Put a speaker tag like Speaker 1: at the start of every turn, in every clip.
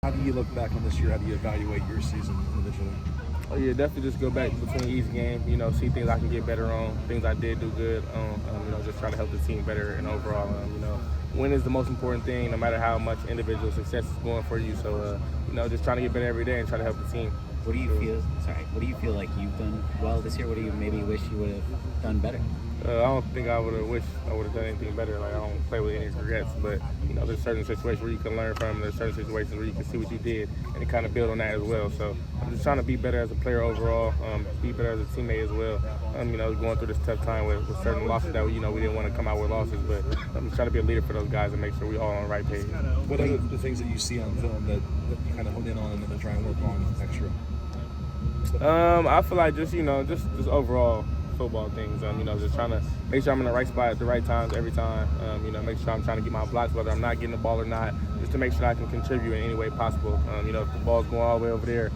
Speaker 1: How do you look back on this year? How do you evaluate your season individually?
Speaker 2: Oh yeah, definitely just go back between each game, see things I can get better on, things I did do good on, just try to help the team better and overall, win is the most important thing no matter how much individual success is going for you. So, just trying to get better every day and try to help the team.
Speaker 3: What do you feel? Sorry. What do you feel like you've done well this year? What do you maybe wish you would have done better?
Speaker 2: I don't think I would have wished I would have done anything better. Like, I don't play with any regrets, but there's certain situations where you can learn from. There's certain situations where you can see what you did and kind of build on that as well. So I'm just trying to be better as a player overall, be better as a teammate as well. Going through this tough time with certain losses that we didn't want to come out with losses, but I'm just trying to be a leader for those guys and make sure we all on the right page.
Speaker 1: What are the things that you see on film that you kind of hone in on and then try and work on extra?
Speaker 2: I feel like just overall football things. Just trying to make sure I'm in the right spot at the right times every time. Make sure I'm trying to get my blocks, whether I'm not getting the ball or not, just to make sure I can contribute in any way possible. If the ball's going all the way over there,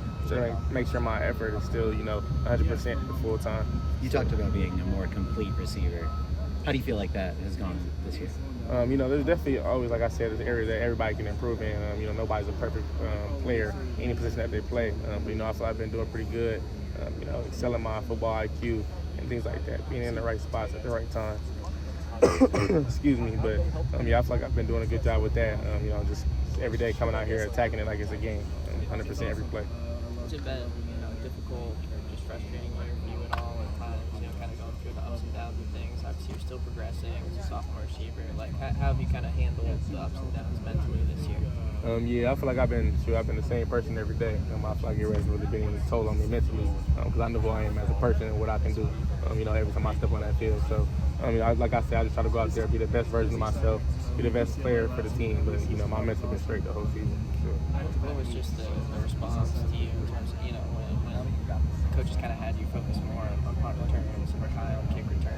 Speaker 2: make sure my effort is still, 100% the full time.
Speaker 3: You talked about being a more complete receiver. How do you feel like that has gone this year?
Speaker 2: There's definitely always, like I said, there's areas that everybody can improve in. Nobody's a perfect player in any position that they play. I feel like I've been doing pretty good, excelling my football IQ and things like that, being in the right spots at the right time. Excuse me, but I feel like I've been doing a good job with that. Just every day coming out here attacking it like it's a game, 100% every play.
Speaker 4: Has it been, difficult or just frustrating year for you at all at times, kind of going through the ups and downs of things? Obviously, you're still progressing as a sophomore receiver. Like, how have you kind of handled the ups and downs mentally this year?
Speaker 2: Yeah, I feel like I've been the same person every day. I feel like it hasn't really been any toll on me mentally because I know who I am as a person and what I can do, every time I step on that field. So, like I said, I just try to go out there, be the best version of myself, be the best player for the team. But, my mental been straight the whole season. Sure.
Speaker 4: What was just the response to you in terms of, when coaches kind of had you focus more on punt returns and on kick returns?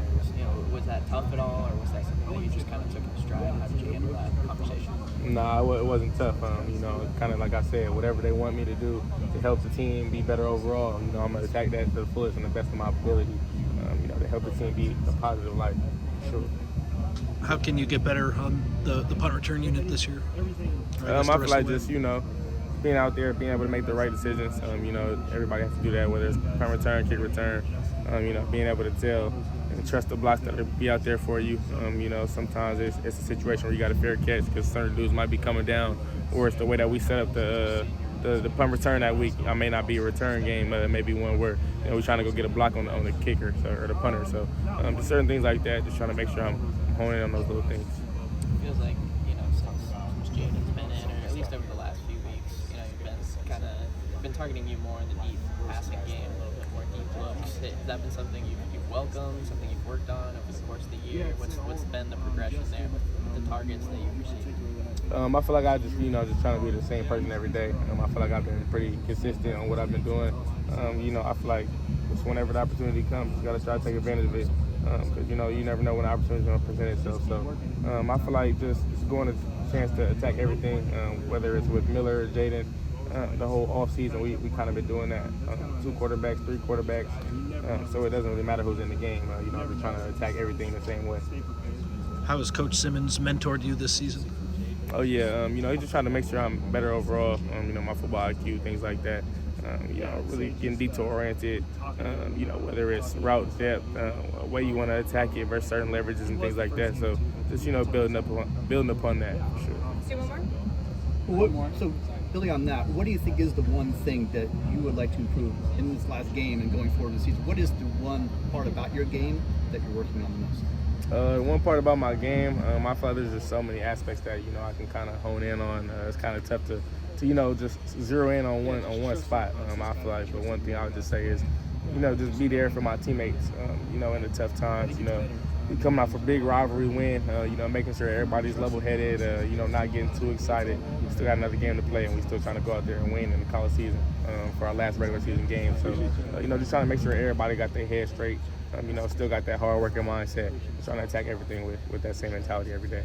Speaker 4: Was that tough at all, or was that something that you just kind of took in stride? How did you handle that conversation?
Speaker 2: Nah, it wasn't tough. Kind of like I said, whatever they want me to do to help the team be better overall, I'm going to attack that to the fullest and the best of my ability, to help the team be a positive light, for sure.
Speaker 5: How can you get better on the punt return unit this year?
Speaker 2: I feel like just, being out there, being able to make the right decisions. Everybody has to do that, whether it's punt return, kick return, being able to tell and trust the blocks that will be out there for you. Sometimes it's a situation where you got a fair catch because certain dudes might be coming down, or it's the way that we set up the punt return that week. I may not be a return game, maybe one where we're trying to go get a block on the kicker or the punter. So just certain things like that, just trying to make sure I'm honing in on those little things.
Speaker 4: It feels like, since Jaden's been in, or at least over the last few weeks, you've been targeting you more in the deep passing game, a little bit more deep looks. Has that been something you've welcomed, something you've worked on over the course of the year? What's been the progression there with the targets that you've received?
Speaker 2: I feel like I just trying to be the same person every day. I feel like I've been pretty consistent on what I've been doing. I feel like just whenever the opportunity comes, you got to try to take advantage of it. Because, you never know when the opportunity is going to present itself. So I feel like just going a chance to attack everything, whether it's with Miller or Jaden. The whole off season, we kind of been doing that. 2 quarterbacks, 3 quarterbacks. So it doesn't really matter who's in the game. We're trying to attack everything the same way.
Speaker 5: How has Coach Simmons mentored you this season?
Speaker 2: Oh yeah, he's just trying to make sure I'm better overall. My football IQ, things like that. Really getting detail oriented. Whether it's route depth, way you want to attack it versus certain leverages and things like that. So just building upon that for sure.
Speaker 6: Say one more. So building on that, what do you think is the one thing that you would like to improve in this last game and going forward in the season? What is the one part about your game that you're working on the most?
Speaker 2: One part about my game, I feel like there's just so many aspects that I can kind of hone in on. It's kind of tough to just zero in on one spot. I feel like, but one thing I would just say is, just be there for my teammates. In the tough times. We coming out for big rivalry win. Making sure everybody's level-headed. Not getting too excited. We still got another game to play, and we still trying to go out there and win in the college season for our last regular season game. So, just trying to make sure everybody got their head straight. Still got that hard working mindset. Trying to attack everything with that same mentality every day.